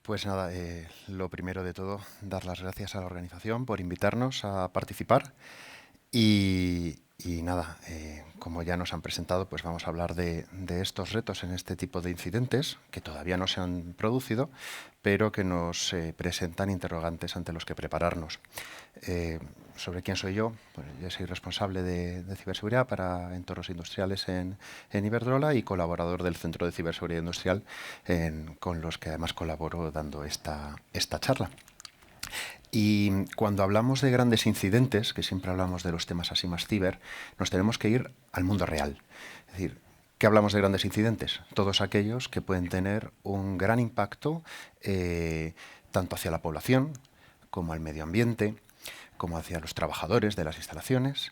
Pues nada, lo primero de todo, dar las gracias a la organización por invitarnos a participar y nada, como ya nos han presentado, pues vamos a hablar de estos retos en este tipo de incidentes que todavía no se han producido, pero que nos presentan interrogantes ante los que prepararnos. Eh, sobre quién soy yo, pues yo soy responsable de ciberseguridad para entornos industriales en Iberdrola y colaborador del Centro de Ciberseguridad Industrial con los que además colaboro dando esta charla. Y cuando hablamos de grandes incidentes, que siempre hablamos de los temas así más ciber, nos tenemos que ir al mundo real. Es decir, ¿qué hablamos de grandes incidentes? Todos aquellos que pueden tener un gran impacto tanto hacia la población como al medio ambiente, como hacia los trabajadores de las instalaciones,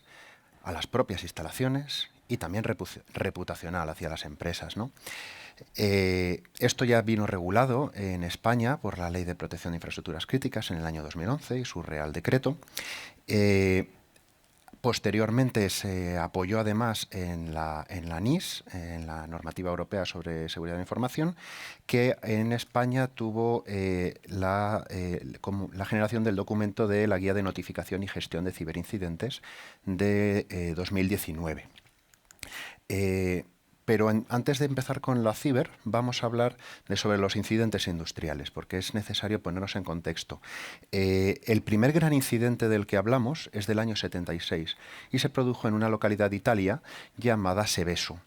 a las propias instalaciones y también reputacional hacia las empresas, ¿no? Esto ya vino regulado en España por la Ley de Protección de Infraestructuras Críticas en el año 2011 y su Real Decreto. Posteriormente se apoyó además en la NIS, en la Normativa Europea sobre Seguridad de la Información, que en España tuvo la generación del documento de la Guía de Notificación y Gestión de Ciberincidentes de 2019. Pero antes de empezar con la ciber, vamos a hablar sobre los incidentes industriales, porque es necesario ponernos en contexto. El primer gran incidente del que hablamos es del año 76 y se produjo en una localidad de Italia llamada Seveso.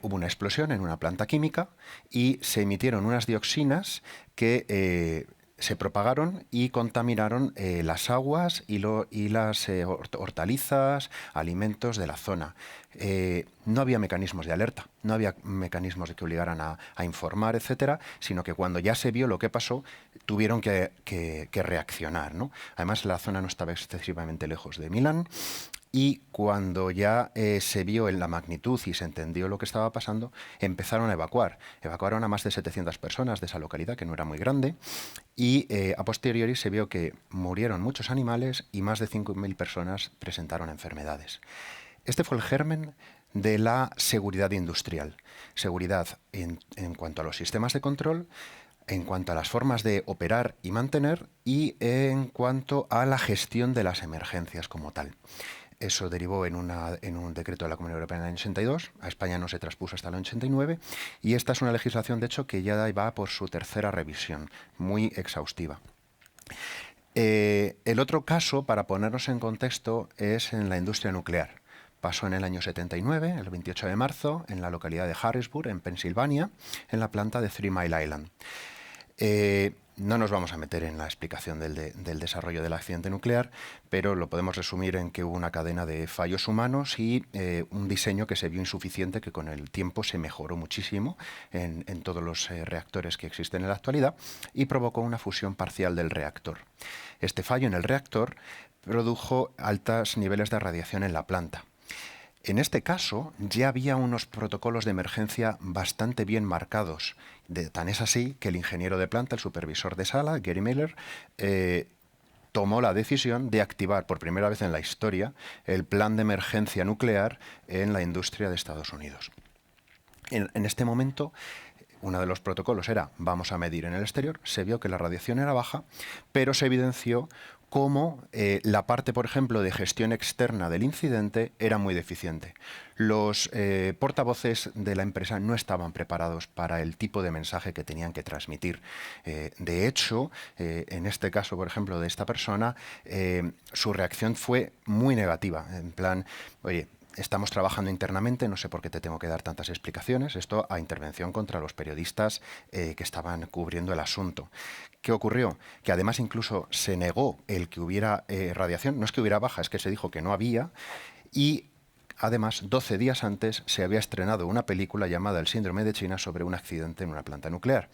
Hubo una explosión en una planta química y se emitieron unas dioxinas que se propagaron y contaminaron las aguas y las hortalizas, alimentos de la zona. No había mecanismos de alerta, no había mecanismos de que obligaran a informar, etcétera, sino que cuando ya se vio lo que pasó, tuvieron que reaccionar, ¿no? Además, la zona no estaba excesivamente lejos de Milán. Y cuando ya se vio en la magnitud y se entendió lo que estaba pasando, empezaron a evacuar. Evacuaron a más de 700 personas de esa localidad, que no era muy grande, y a posteriori se vio que murieron muchos animales y más de 5.000 personas presentaron enfermedades. Este fue el germen de la seguridad industrial. Seguridad en cuanto a los sistemas de control, en cuanto a las formas de operar y mantener y en cuanto a la gestión de las emergencias como tal. Eso derivó en un decreto de la Comunidad Europea en el año 82. A España no se traspuso hasta el año 89. Y esta es una legislación, de hecho, que ya va por su tercera revisión, muy exhaustiva. El otro caso, para ponernos en contexto, es en la industria nuclear. Pasó en el año 79, el 28 de marzo, en la localidad de Harrisburg, en Pensilvania, en la planta de Three Mile Island. No nos vamos a meter en la explicación del desarrollo del accidente nuclear, pero lo podemos resumir en que hubo una cadena de fallos humanos y un diseño que se vio insuficiente, que con el tiempo se mejoró muchísimo en todos los reactores que existen en la actualidad y provocó una fusión parcial del reactor. Este fallo en el reactor produjo altos niveles de radiación en la planta. En este caso ya había unos protocolos de emergencia bastante bien marcados. Tan es así que el ingeniero de planta, el supervisor de sala, Gary Miller, tomó la decisión de activar por primera vez en la historia el plan de emergencia nuclear en la industria de Estados Unidos. En este momento, uno de los protocolos era vamos a medir en el exterior. Se vio que la radiación era baja, pero se evidenció cómo la parte, por ejemplo, de gestión externa del incidente era muy deficiente. Los portavoces de la empresa no estaban preparados para el tipo de mensaje que tenían que transmitir. De hecho, en este caso, por ejemplo, de esta persona, su reacción fue muy negativa. En plan, oye, estamos trabajando internamente, no sé por qué te tengo que dar tantas explicaciones. Esto a intervención contra los periodistas que estaban cubriendo el asunto. ¿Qué ocurrió? Que además incluso se negó el que hubiera radiación. No es que hubiera baja, es que se dijo que no había. Y además, 12 días antes se había estrenado una película llamada El síndrome de China sobre un accidente en una planta nuclear.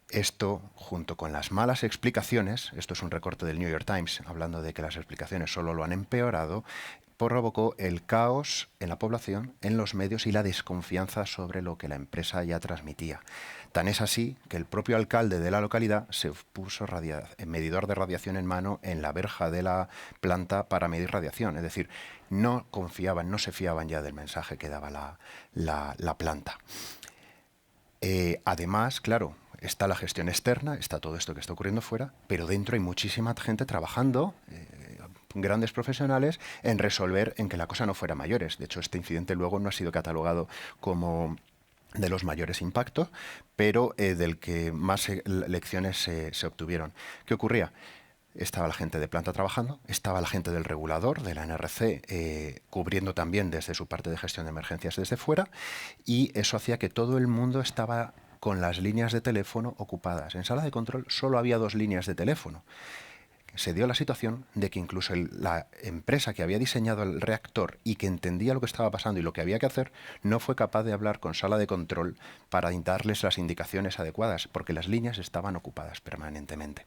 Esto, junto con las malas explicaciones, esto es un recorte del New York Times, hablando de que las explicaciones solo lo han empeorado, provocó el caos en la población, en los medios y la desconfianza sobre lo que la empresa ya transmitía. Tan es así que el propio alcalde de la localidad se puso medidor de radiación en mano en la verja de la planta para medir radiación. Es decir, no confiaban, no se fiaban ya del mensaje que daba la planta. Además, claro, está la gestión externa, está todo esto que está ocurriendo fuera, pero dentro hay muchísima gente trabajando, grandes profesionales, en resolver en que la cosa no fuera mayores. De hecho, este incidente luego no ha sido catalogado como de los mayores impactos, pero del que más lecciones se obtuvieron. ¿Qué ocurría? Estaba la gente de planta trabajando, estaba la gente del regulador, de la NRC, cubriendo también desde su parte de gestión de emergencias desde fuera, y eso hacía que todo el mundo estaba con las líneas de teléfono ocupadas. En sala de control solo había 2 líneas de teléfono. Se dio la situación de que incluso la empresa que había diseñado el reactor y que entendía lo que estaba pasando y lo que había que hacer, no fue capaz de hablar con sala de control para darles las indicaciones adecuadas, porque las líneas estaban ocupadas permanentemente.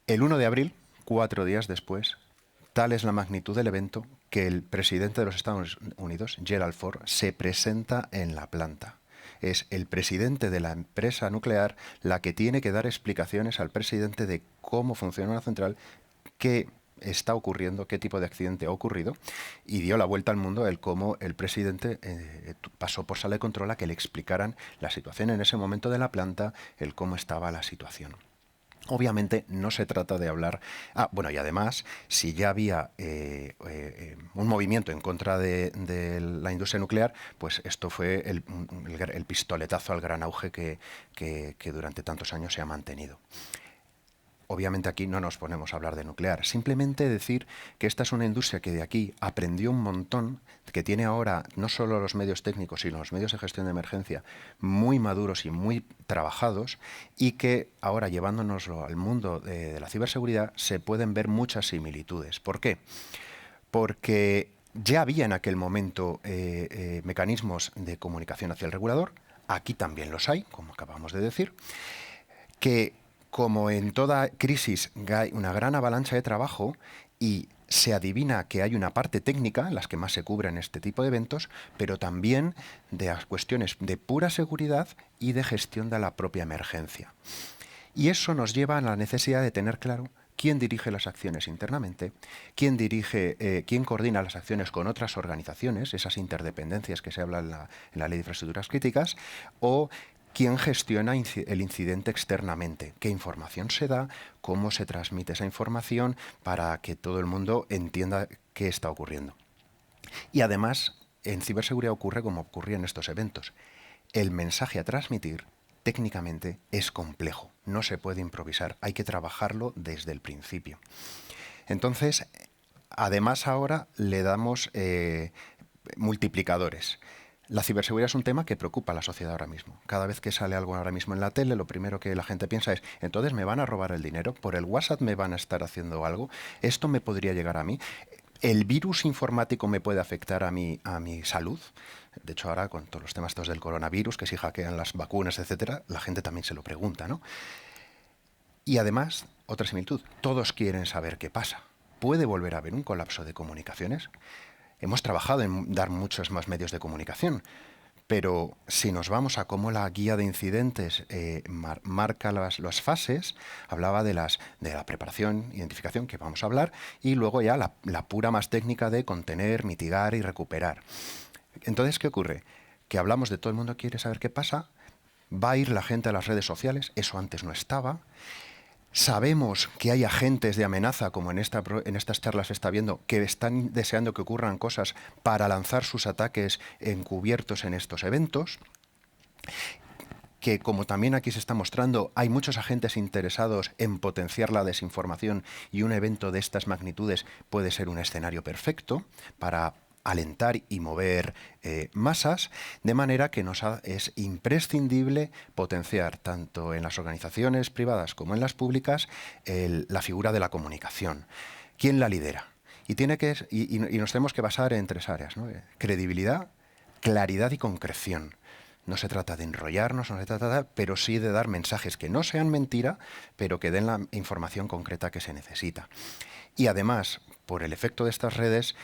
El 1 de abril, 4 días después, tal es la magnitud del evento que el presidente de los Estados Unidos, Gerald Ford, se presenta en la planta. Es el presidente de la empresa nuclear la que tiene que dar explicaciones al presidente de cómo funciona una central, qué está ocurriendo, qué tipo de accidente ha ocurrido, y dio la vuelta al mundo el cómo el presidente pasó por sala de control a que le explicaran la situación en ese momento de la planta, el cómo estaba la situación. Obviamente no se trata de hablar... bueno, y además, si ya había un movimiento en contra de la industria nuclear, pues esto fue el pistoletazo al gran auge que durante tantos años se ha mantenido. Obviamente aquí no nos ponemos a hablar de nuclear, simplemente decir que esta es una industria que de aquí aprendió un montón, que tiene ahora no solo los medios técnicos, sino los medios de gestión de emergencia muy maduros y muy trabajados, y que ahora, llevándonoslo al mundo de la ciberseguridad, se pueden ver muchas similitudes. ¿Por qué? Porque ya había en aquel momento mecanismos de comunicación hacia el regulador, aquí también los hay, como acabamos de decir, que como en toda crisis hay una gran avalancha de trabajo y se adivina que hay una parte técnica en las que más se cubren este tipo de eventos, pero también de las cuestiones de pura seguridad y de gestión de la propia emergencia. Y eso nos lleva a la necesidad de tener claro quién dirige las acciones internamente, quién coordina las acciones con otras organizaciones, esas interdependencias que se habla en la Ley de Infraestructuras Críticas, o quién gestiona el incidente externamente, qué información se da, cómo se transmite esa información para que todo el mundo entienda qué está ocurriendo. Y además, en ciberseguridad ocurre como ocurría en estos eventos. El mensaje a transmitir técnicamente es complejo, no se puede improvisar, hay que trabajarlo desde el principio. Entonces, además ahora le damos multiplicadores. La ciberseguridad es un tema que preocupa a la sociedad ahora mismo. Cada vez que sale algo ahora mismo en la tele, lo primero que la gente piensa es, entonces me van a robar el dinero, por el WhatsApp me van a estar haciendo algo, esto me podría llegar a mí, el virus informático me puede afectar a mi salud. De hecho, ahora con todos los temas estos del coronavirus, que si hackean las vacunas, etcétera, la gente también se lo pregunta, ¿no? Y además, otra similitud, todos quieren saber qué pasa. ¿Puede volver a haber un colapso de comunicaciones? Hemos trabajado en dar muchos más medios de comunicación, pero si nos vamos a cómo la guía de incidentes marca las fases, hablaba de la preparación, identificación, que vamos a hablar, y luego ya la pura más técnica de contener, mitigar y recuperar. Entonces, ¿qué ocurre? Que hablamos de todo el mundo quiere saber qué pasa, va a ir la gente a las redes sociales, eso antes no estaba. Sabemos que hay agentes de amenaza, como en estas charlas se está viendo, que están deseando que ocurran cosas para lanzar sus ataques encubiertos en estos eventos, que como también aquí se está mostrando, hay muchos agentes interesados en potenciar la desinformación y un evento de estas magnitudes puede ser un escenario perfecto para alentar y mover masas, de manera que es imprescindible potenciar tanto en las organizaciones privadas como en las públicas la figura de la comunicación. ¿Quién la lidera? Y nos tenemos que basar en 3 áreas, ¿no? Credibilidad, claridad y concreción. No se trata de enrollarnos, no se trata de pero sí de dar mensajes que no sean mentira, pero que den la información concreta que se necesita. Y además, por el efecto de estas redes,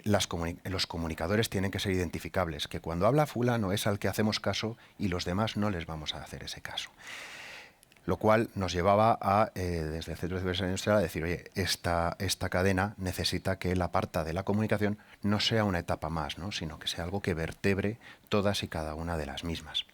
los comunicadores tienen que ser identificables, que cuando habla fulano es al que hacemos caso y los demás no les vamos a hacer ese caso. Lo cual nos llevaba desde el Centro de Ciberseguridad Industrial a decir, oye, esta cadena necesita que la parte de la comunicación no sea una etapa más, ¿no? Sino que sea algo que vertebre todas y cada una de las mismas.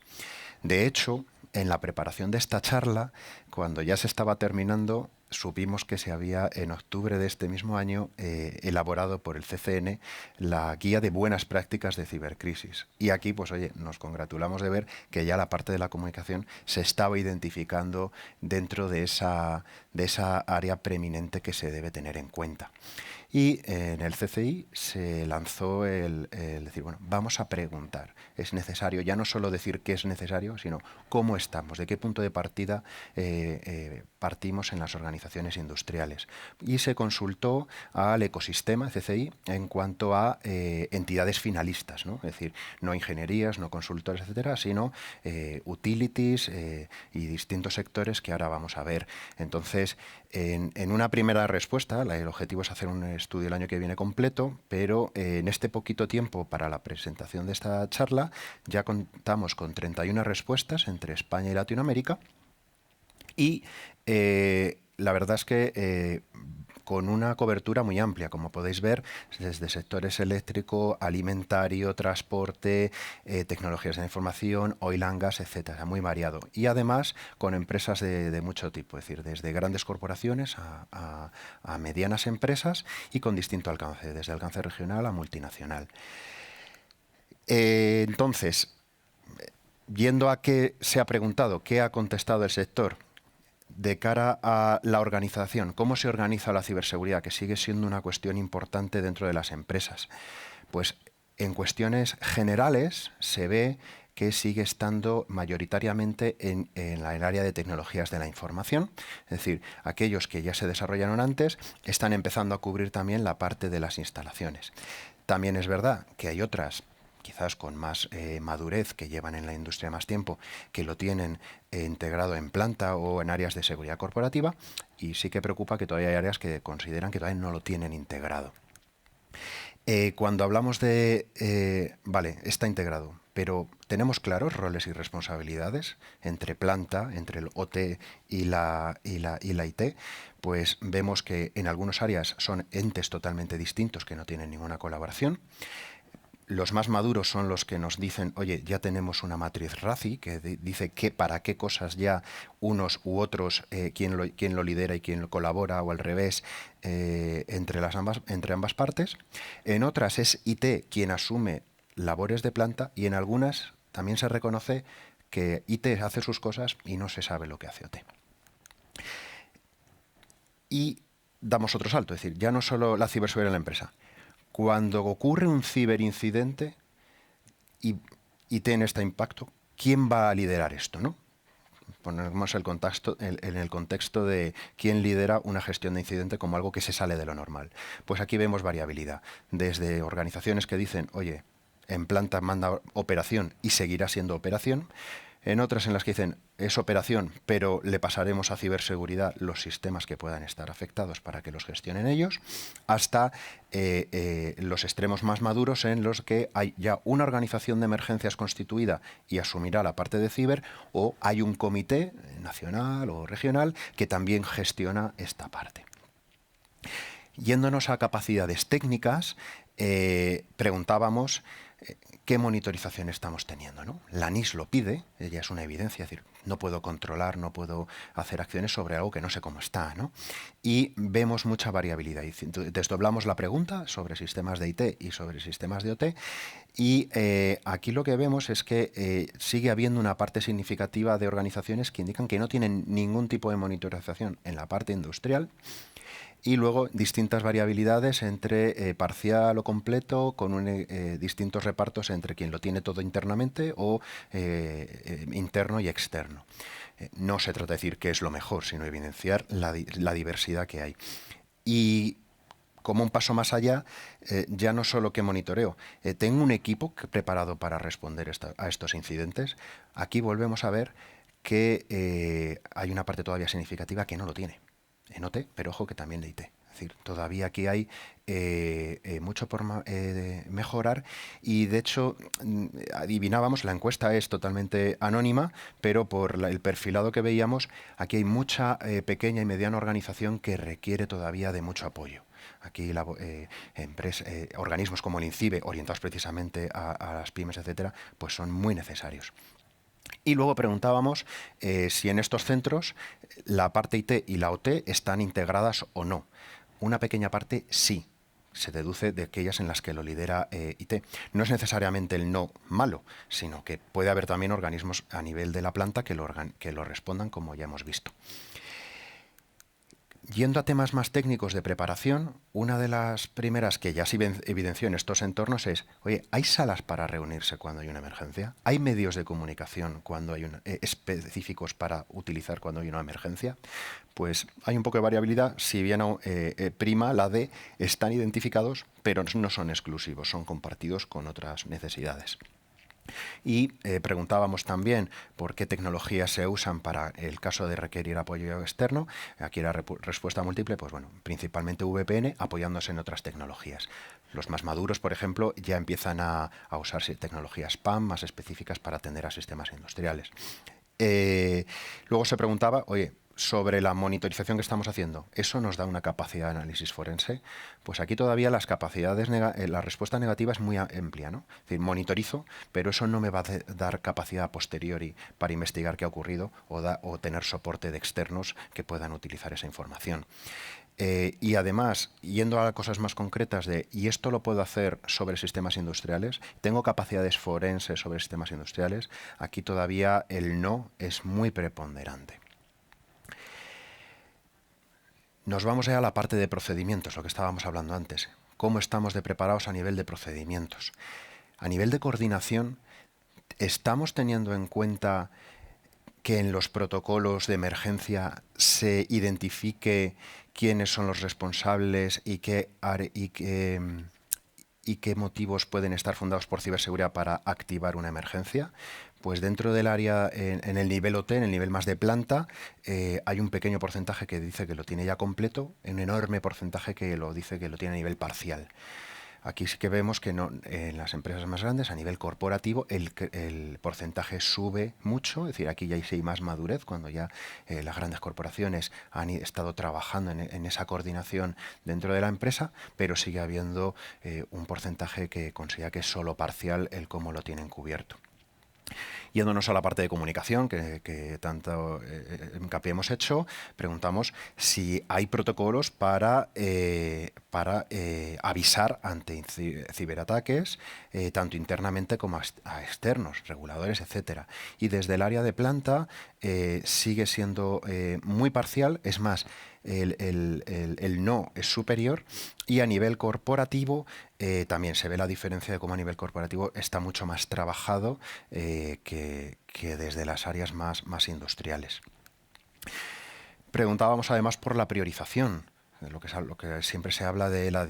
De hecho, en la preparación de esta charla, cuando ya se estaba terminando, supimos que se había, en octubre de este mismo año, elaborado por el CCN la Guía de Buenas Prácticas de Cibercrisis. Y aquí, pues oye, nos congratulamos de ver que ya la parte de la comunicación se estaba identificando dentro de esa área preeminente que se debe tener en cuenta. Y en el CCI se lanzó el decir, bueno, vamos a preguntar. Es necesario ya no solo decir qué es necesario, sino cómo estamos, de qué punto de partida partimos en las organizaciones industriales. Y se consultó al ecosistema CCI en cuanto a entidades finalistas, ¿no? Es decir, no ingenierías, no consultores, etcétera, sino utilities y distintos sectores que ahora vamos a ver. Entonces, en una primera respuesta, el objetivo es hacer un estudio el año que viene completo, pero en este poquito tiempo para la presentación de esta charla ya contamos con 31 respuestas entre España y Latinoamérica y la verdad es que con una cobertura muy amplia, como podéis ver, desde sectores eléctrico, alimentario, transporte, tecnologías de la información, oil and gas, etcétera, muy variado. Y además con empresas de mucho tipo, es decir, desde grandes corporaciones a medianas empresas y con distinto alcance, desde alcance regional a multinacional. Entonces, yendo a qué se ha preguntado, qué ha contestado el sector, de cara a la organización, cómo se organiza la ciberseguridad, que sigue siendo una cuestión importante dentro de las empresas. Pues en cuestiones generales se ve que sigue estando mayoritariamente en el área de tecnologías de la información, es decir, aquellos que ya se desarrollaron antes están empezando a cubrir también la parte de las instalaciones. También es verdad que hay otras quizás con más madurez, que llevan en la industria más tiempo, que lo tienen integrado en planta o en áreas de seguridad corporativa, y sí que preocupa que todavía hay áreas que consideran que todavía no lo tienen integrado. Cuando hablamos de, vale, está integrado, pero ¿tenemos claros roles y responsabilidades entre planta, entre el OT y la IT? Pues vemos que en algunas áreas son entes totalmente distintos que no tienen ninguna colaboración. Los más maduros son los que nos dicen, oye, ya tenemos una matriz RACI que dice que para qué cosas ya unos u otros, quién lo lidera y quién lo colabora, o al revés, entre ambas partes. En otras es IT quien asume labores de planta, y en algunas también se reconoce que IT hace sus cosas y no se sabe lo que hace OT. Y damos otro salto, es decir, ya no solo la ciberseguridad en la empresa. Cuando ocurre un ciberincidente y tiene este impacto, ¿quién va a liderar esto, no? Ponemos en el contexto de quién lidera una gestión de incidente como algo que se sale de lo normal. Pues aquí vemos variabilidad, desde organizaciones que dicen, oye, en planta manda operación y seguirá siendo operación, en otras en las que dicen, es operación, pero le pasaremos a ciberseguridad los sistemas que puedan estar afectados para que los gestionen ellos, hasta los extremos más maduros en los que hay ya una organización de emergencias constituida y asumirá la parte de ciber, o hay un comité nacional o regional que también gestiona esta parte. Yéndonos a capacidades técnicas, preguntábamos qué monitorización estamos teniendo, ¿no? La NIS lo pide, ella es una evidencia, es decir, no puedo controlar, no puedo hacer acciones sobre algo que no sé cómo está, ¿no? Y vemos mucha variabilidad. Y desdoblamos la pregunta sobre sistemas de IT y sobre sistemas de OT, y aquí lo que vemos es que sigue habiendo una parte significativa de organizaciones que indican que no tienen ningún tipo de monitorización en la parte industrial, y luego distintas variabilidades entre parcial o completo, con distintos repartos entre quien lo tiene todo internamente o interno y externo. No se trata de decir qué es lo mejor, sino evidenciar la diversidad que hay. Y como un paso más allá, ya no solo que monitoreo, tengo un equipo preparado para responder a estos incidentes. Aquí volvemos a ver que hay una parte todavía significativa que no lo tiene en OT, pero ojo que también de IT. Es decir, todavía aquí hay mucho por mejorar, y de hecho adivinábamos, la encuesta es totalmente anónima, pero por el perfilado que veíamos, aquí hay mucha pequeña y mediana organización que requiere todavía de mucho apoyo. Aquí organismos como el INCIBE, orientados precisamente a las pymes, etcétera, pues son muy necesarios. Y luego preguntábamos si en estos centros la parte IT y la OT están integradas o no. Una pequeña parte sí. Se deduce de aquellas en las que lo lidera IT. No es necesariamente el no malo, sino que puede haber también organismos a nivel de la planta que lo respondan, como ya hemos visto. Yendo a temas más técnicos de preparación, una de las primeras que ya se evidenció en estos entornos es, oye, ¿hay salas para reunirse cuando hay una emergencia? ¿Hay medios de comunicación cuando hay específicos para utilizar cuando hay una emergencia? Pues hay un poco de variabilidad, si bien prima la de están identificados, pero no son exclusivos, son compartidos con otras necesidades. Y preguntábamos también por qué tecnologías se usan para el caso de requerir apoyo externo. Aquí la respuesta múltiple, pues bueno, principalmente VPN apoyándose en otras tecnologías. Los más maduros, por ejemplo, ya empiezan a usarse tecnologías PAM más específicas para atender a sistemas industriales. Luego se preguntaba, oye, sobre la monitorización que estamos haciendo, ¿eso nos da una capacidad de análisis forense? Pues aquí todavía las capacidades, la respuesta negativa es muy amplia, ¿no? Es decir, monitorizo, pero eso no me va a dar capacidad a posteriori para investigar qué ha ocurrido o tener soporte de externos que puedan utilizar esa información. Y además, yendo a cosas más concretas ¿y esto lo puedo hacer sobre sistemas industriales? ¿Tengo capacidades forenses sobre sistemas industriales? Aquí todavía el no es muy preponderante. Nos vamos ya a la parte de procedimientos, lo que estábamos hablando antes. ¿Cómo estamos de preparados a nivel de procedimientos? A nivel de coordinación, ¿estamos teniendo en cuenta que en los protocolos de emergencia se identifique quiénes son los responsables y qué motivos pueden estar fundados por ciberseguridad para activar una emergencia? Pues dentro del área, en el nivel OT, en el nivel más de planta, hay un pequeño porcentaje que dice que lo tiene ya completo, un enorme porcentaje que lo dice que lo tiene a nivel parcial. Aquí sí que vemos que en las empresas más grandes, a nivel corporativo, el porcentaje sube mucho, es decir, aquí ya hay más madurez, cuando ya las grandes corporaciones han estado trabajando en esa coordinación dentro de la empresa, pero sigue habiendo un porcentaje que considera que es solo parcial el cómo lo tienen cubierto. Yéndonos a la parte de comunicación, que tanto hincapié hemos hecho, preguntamos si hay protocolos para avisar ante ciberataques, tanto internamente como a externos, reguladores, etcétera. Y desde el área de planta sigue siendo muy parcial, es más, el no es superior, y a nivel corporativo también se ve la diferencia de cómo a nivel corporativo está mucho más trabajado que desde las áreas más industriales. Preguntábamos además por la priorización. Lo que siempre se habla de la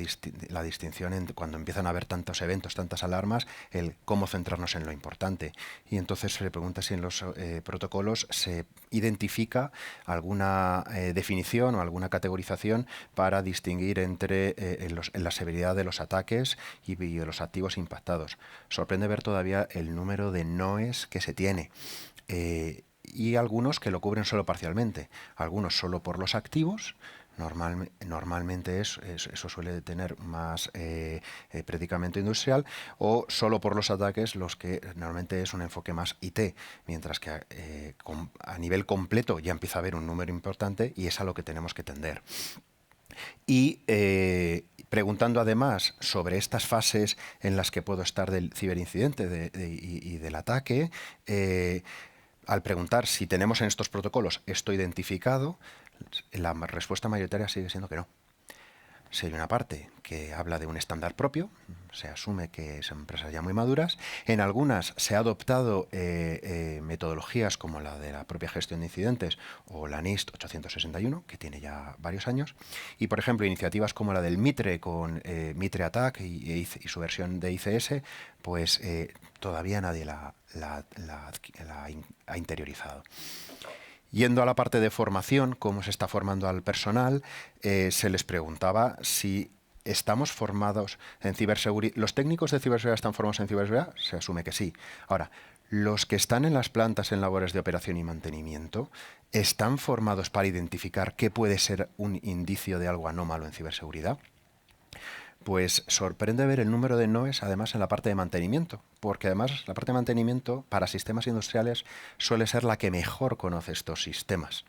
distinción cuando empiezan a haber tantos eventos, tantas alarmas, el cómo centrarnos en lo importante. Y entonces se le pregunta si en los protocolos se identifica alguna definición o alguna categorización para distinguir entre en la severidad de los ataques y de los activos impactados. Sorprende ver todavía el número de noes que se tiene. Y algunos que lo cubren solo parcialmente, algunos solo por los activos. Normalmente eso suele tener más predicamento industrial, o solo por los ataques, los que normalmente es un enfoque más IT, mientras que a nivel completo ya empieza a haber un número importante y es a lo que tenemos que tender. Y preguntando además sobre estas fases en las que puedo estar del ciberincidente y del ataque, al preguntar si tenemos en estos protocolos esto identificado, la respuesta mayoritaria sigue siendo que no. Si hay una parte que habla de un estándar propio, se asume que son empresas ya muy maduras. En algunas se ha adoptado metodologías como la de la propia gestión de incidentes o la NIST 861, que tiene ya varios años. Y, por ejemplo, iniciativas como la del Mitre con Mitre Attack y su versión de ICS, pues todavía nadie la ha interiorizado. Yendo a la parte de formación, cómo se está formando al personal, se les preguntaba si estamos formados en ciberseguridad. ¿Los técnicos de ciberseguridad están formados en ciberseguridad? Se asume que sí. Ahora, ¿los que están en las plantas en labores de operación y mantenimiento están formados para identificar qué puede ser un indicio de algo anómalo en ciberseguridad? Pues sorprende ver el número de noes, además, en la parte de mantenimiento, porque además la parte de mantenimiento para sistemas industriales suele ser la que mejor conoce estos sistemas.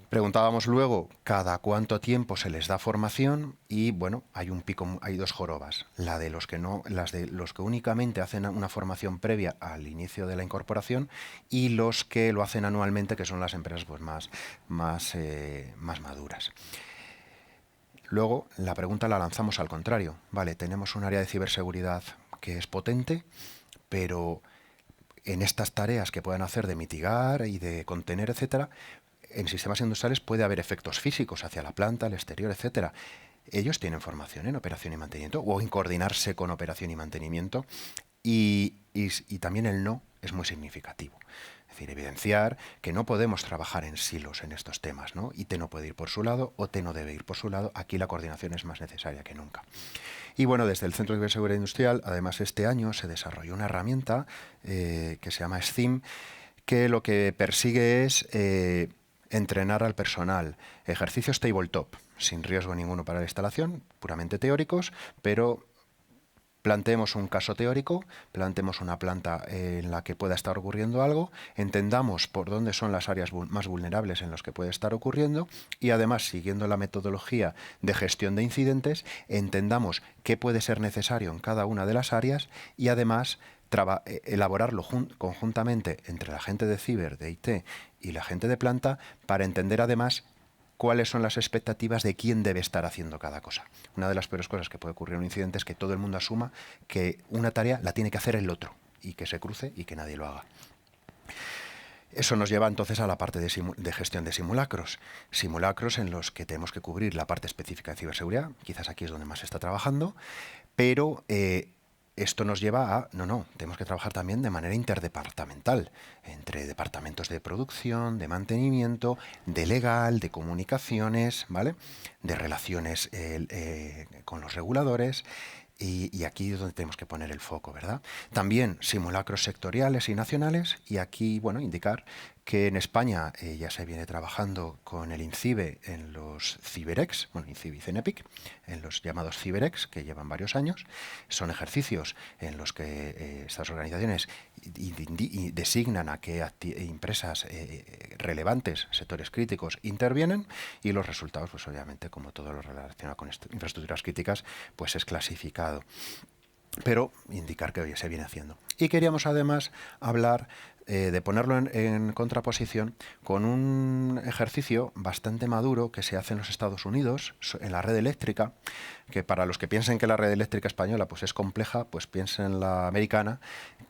Preguntábamos luego cada cuánto tiempo se les da formación y bueno, hay un pico, hay dos jorobas, la de los que no, las de los que únicamente hacen una formación previa al inicio de la incorporación y los que lo hacen anualmente, que son las empresas pues más maduras. Luego, la pregunta la lanzamos al contrario. Vale, tenemos un área de ciberseguridad que es potente, pero en estas tareas que puedan hacer de mitigar y de contener, etcétera, en sistemas industriales puede haber efectos físicos hacia la planta, el exterior, etcétera. Ellos tienen formación en operación y mantenimiento o en coordinarse con operación y mantenimiento y también el no es muy significativo. Es decir, evidenciar que no podemos trabajar en silos en estos temas, ¿no? Y T no puede ir por su lado o T no debe ir por su lado. Aquí la coordinación es más necesaria que nunca. Y bueno, desde el Centro de Ciberseguridad Industrial, además este año se desarrolló una herramienta que se llama SCIM, que lo que persigue es entrenar al personal, ejercicios tabletop, sin riesgo ninguno para la instalación, puramente teóricos, pero planteemos un caso teórico, planteemos una planta en la que pueda estar ocurriendo algo, entendamos por dónde son las áreas más vulnerables en las que puede estar ocurriendo y además, siguiendo la metodología de gestión de incidentes, entendamos qué puede ser necesario en cada una de las áreas y además elaborarlo conjuntamente entre la gente de ciber, de IT y la gente de planta para entender además cuáles son las expectativas de quién debe estar haciendo cada cosa. Una de las peores cosas que puede ocurrir en un incidente es que todo el mundo asuma que una tarea la tiene que hacer el otro y que se cruce y que nadie lo haga. Eso nos lleva entonces a la parte de gestión de simulacros. Simulacros en los que tenemos que cubrir la parte específica de ciberseguridad, quizás aquí es donde más se está trabajando, pero esto nos lleva a, tenemos que trabajar también de manera interdepartamental, entre departamentos de producción, de mantenimiento, de legal, de comunicaciones, ¿vale? De relaciones con los reguladores. Y aquí es donde tenemos que poner el foco, ¿verdad? También simulacros sectoriales y nacionales, y aquí, bueno, indicar que en España ya se viene trabajando con el INCIBE en los CIBEREX, bueno, INCIBE y CENEPIC, en los llamados CIBEREX, que llevan varios años. Son ejercicios en los que estas organizaciones designan a qué empresas relevantes, sectores críticos, intervienen, y los resultados, pues obviamente, como todo lo relacionado con infraestructuras críticas, pues es clasificado. Pero indicar que hoy se viene haciendo. Y queríamos además hablar de ponerlo en contraposición con un ejercicio bastante maduro que se hace en los Estados Unidos, en la red eléctrica, que para los que piensen que la red eléctrica española pues es compleja, pues piensen en la americana,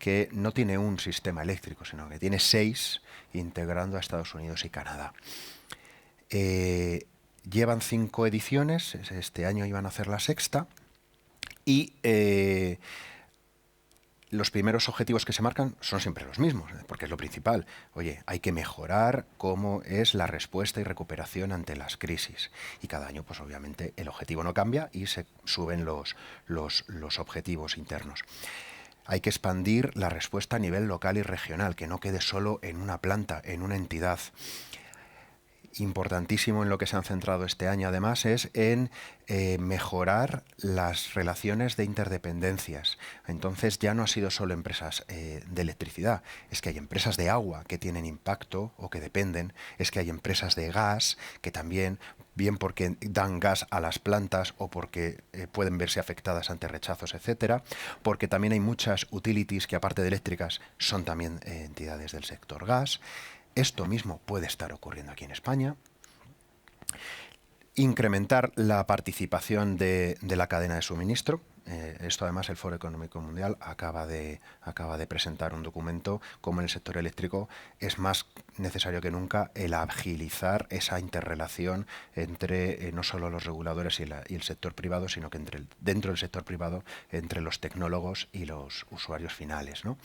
que no tiene un sistema eléctrico, sino que tiene 6 integrando a Estados Unidos y Canadá. Llevan 5 ediciones, este año iban a hacer la sexta, y los primeros objetivos que se marcan son siempre los mismos, porque es lo principal. Oye, hay que mejorar cómo es la respuesta y recuperación ante las crisis. Y cada año, pues obviamente, el objetivo no cambia y se suben los objetivos internos. Hay que expandir la respuesta a nivel local y regional, que no quede solo en una planta, en una entidad. Importantísimo en lo que se han centrado este año, además, es en mejorar las relaciones de interdependencias. Entonces ya no ha sido solo empresas de electricidad, es que hay empresas de agua que tienen impacto o que dependen, es que hay empresas de gas que también, bien porque dan gas a las plantas o porque pueden verse afectadas ante rechazos, etcétera, porque también hay muchas utilities que, aparte de eléctricas, son también entidades del sector gas. Esto mismo puede estar ocurriendo aquí en España. Incrementar la participación de la cadena de suministro. Esto además el Foro Económico Mundial acaba de presentar un documento como en el sector eléctrico es más necesario que nunca el agilizar esa interrelación entre no solo los reguladores y el sector privado, sino que dentro del sector privado entre los tecnólogos y los usuarios finales, ¿no?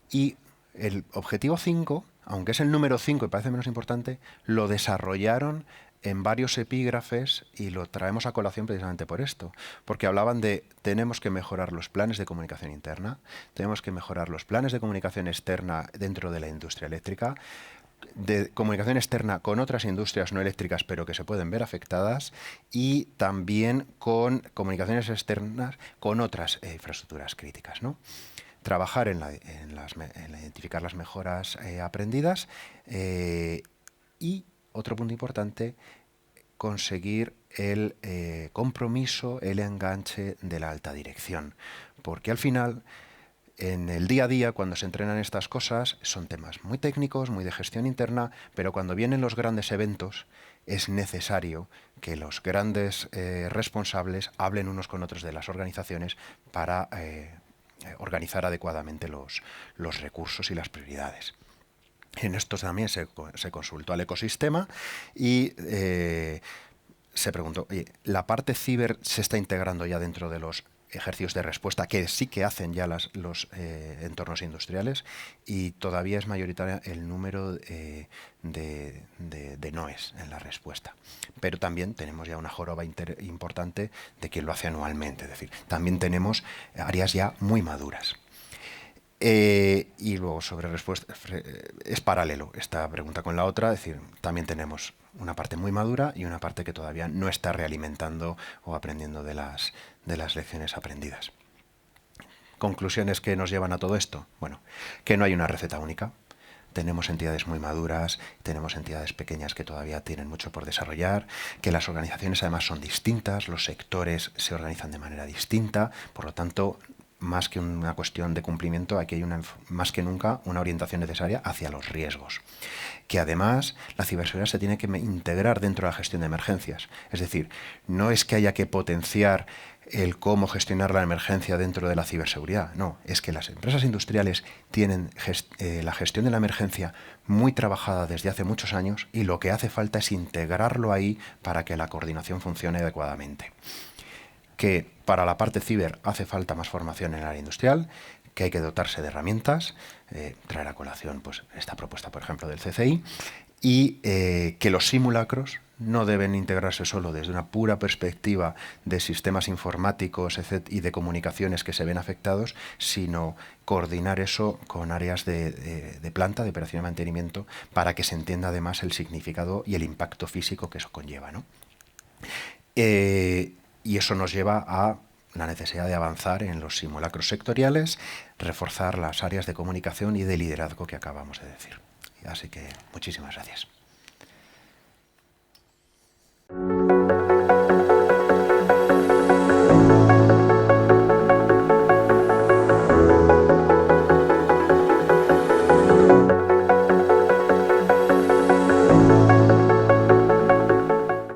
Y el objetivo 5, aunque es el número 5 y parece menos importante, lo desarrollaron en varios epígrafes y lo traemos a colación precisamente por esto, porque hablaban de tenemos que mejorar los planes de comunicación interna, tenemos que mejorar los planes de comunicación externa dentro de la industria eléctrica, de comunicación externa con otras industrias no eléctricas, pero que se pueden ver afectadas, y también con comunicaciones externas con otras infraestructuras críticas, ¿no? Trabajar en identificar las mejoras aprendidas, y otro punto importante, conseguir el compromiso, el enganche de la alta dirección, porque al final, en el día a día, cuando se entrenan estas cosas, son temas muy técnicos, muy de gestión interna, pero cuando vienen los grandes eventos, es necesario que los grandes responsables hablen unos con otros de las organizaciones para organizar adecuadamente los recursos y las prioridades. En esto también se consultó al ecosistema y se preguntó, oye, ¿la parte ciber se está integrando ya dentro de los ejercicios de respuesta que sí que hacen ya los entornos industriales? Y todavía es mayoritaria el número de noes en la respuesta. Pero también tenemos ya una joroba importante de quien lo hace anualmente. Es decir, también tenemos áreas ya muy maduras. Y luego sobre respuesta, es paralelo esta pregunta con la otra, es decir, también tenemos una parte muy madura y una parte que todavía no está realimentando o aprendiendo de las lecciones aprendidas. ¿Conclusiones que nos llevan a todo esto? Bueno, que no hay una receta única. Tenemos entidades muy maduras, tenemos entidades pequeñas que todavía tienen mucho por desarrollar, que las organizaciones además son distintas, los sectores se organizan de manera distinta, por lo tanto, más que una cuestión de cumplimiento, aquí hay más que nunca una orientación necesaria hacia los riesgos. Que además la ciberseguridad se tiene que integrar dentro de la gestión de emergencias. Es decir, no es que haya que potenciar el cómo gestionar la emergencia dentro de la ciberseguridad. No, es que las empresas industriales tienen la gestión de la emergencia muy trabajada desde hace muchos años y lo que hace falta es integrarlo ahí para que la coordinación funcione adecuadamente. Que para la parte ciber hace falta más formación en el área industrial, que hay que dotarse de herramientas, traer a colación pues, esta propuesta, por ejemplo, del CCI, y que los simulacros no deben integrarse solo desde una pura perspectiva de sistemas informáticos y de comunicaciones que se ven afectados, sino coordinar eso con áreas de planta, de operación y mantenimiento, para que se entienda además el significado y el impacto físico que eso conlleva, ¿no? Y eso nos lleva a la necesidad de avanzar en los simulacros sectoriales, reforzar las áreas de comunicación y de liderazgo que acabamos de decir. Así que muchísimas gracias.